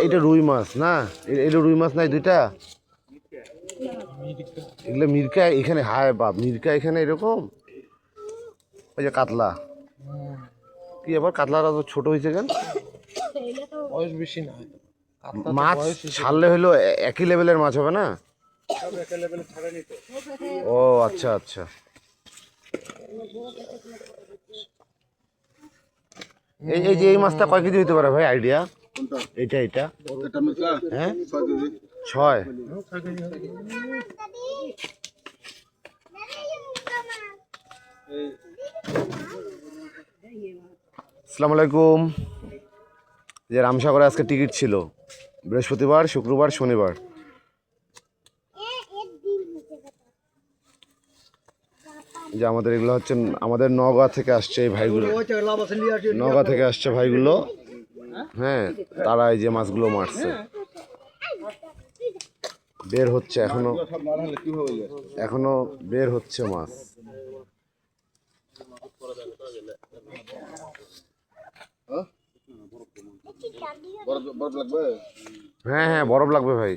এটা রুই মাছ না? এটা রুই মাছ নাই দুইটা? এগুলো মিরকা এখানে, হায় বাপ, মিরকা এখানে এরকম। ওই যে কাতলা, কি আবার কাতলাটা তো ছোট হয়েছে কেন? বয়স বেশি না, মাছ ছাড়লে হলো একই লেভেলের মাছ হবে না? ও আচ্ছা আচ্ছা। এই যে এই মাছটা কয় কেজি হতে পারে ভাই, আইডিয়া? এটা হ্যাঁ 6। আসসালামু আলাইকুম। যে রামসাগরে আজকে টিকিট ছিল, বৃহস্পতিবার, শুক্রবার, শনিবার। যে আমাদের এগুলো হচ্ছে আমাদের নওগাঁ থেকে আসছে এই ভাইগুলো, নওগাঁ থেকে আসছে ভাইগুলো। হ্যাঁ, তারা এই যে মাছগুলো মারছে, বের হচ্ছে এখনো বের হচ্ছে মাছ। হ্যাঁ হ্যাঁ, বরফ লাগবে ভাই।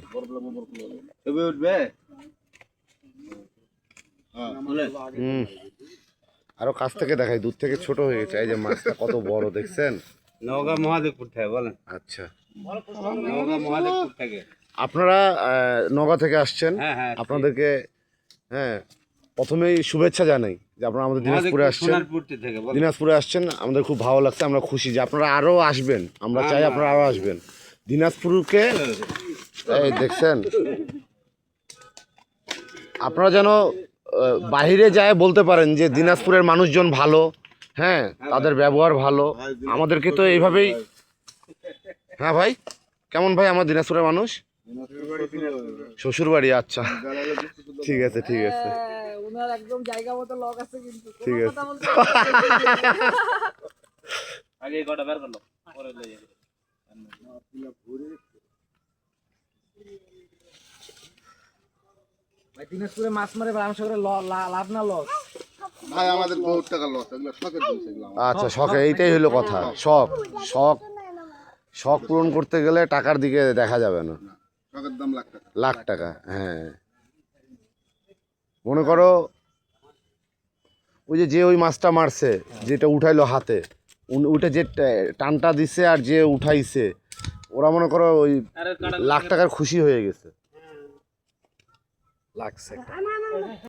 আরো কাছ থেকে দেখাই, দূর থেকে ছোট হয়ে গেছে। এই যে মাছটা কত বড় দেখছেন। নওগাঁ মহাদেবপুর থেকে বলেন। আচ্ছা, নওগাঁ মহাদেবপুর থেকে আপনারা নওগাঁ থেকে আসছেন। হ্যাঁ, আপনাদেরকে প্রথমেই শুভেচ্ছা জানাই যে আপনারা আমাদের দিনাজপুরে আসছেন। দিনাজপুরে আসছেন, আমাদের খুব ভালো লাগছে। আমরা খুশি যে আপনারা আরও আসবেন। আমরা চাই আপনারা আরও আসবেন দিনাজপুরকে। এই দেখছেন, আপনারা যেন বাহিরে যায় বলতে পারেন যে দিনাজপুরের মানুষজন ভালো, হ্যাঁ, তাদের ব্যবহার ভালো। আমাদেরকে তো এইভাবেই। হ্যাঁ ভাই, কেমন ভাই আমার দিনাজপুরের মানুষ? শ্বশুর বাড়ি, আচ্ছা, ঠিক আছে ঠিক আছে, একদম জায়গা মতো লক আছে কিন্তু ঠিক আছে। আগে কটা বের করলো, পরে লয়ে যাবে। ভাই দিনাজপুরে মাছ মারে রামসাগরে লাভ না লস? ভাই আমাদের বহুত টাকা লস, এগুলো শখের জিনিস এগুলো। আচ্ছা, শখে, এইটাই হলো কথা। শখ পূরণ করতে গেলে টাকার দিকে দেখা যাবে না। শখের দাম লাখ টাকা। লাখ টাকা, হ্যাঁ। মনে করো ওই যে ওই মাছটা মারছে, যেটা উঠাইলো হাতে, উঠে যে টানটা দিছে আর যে উঠাইছে, ওরা মনে করো ওই লাখ টাকার খুশি হয়ে গেছে। লাগছে।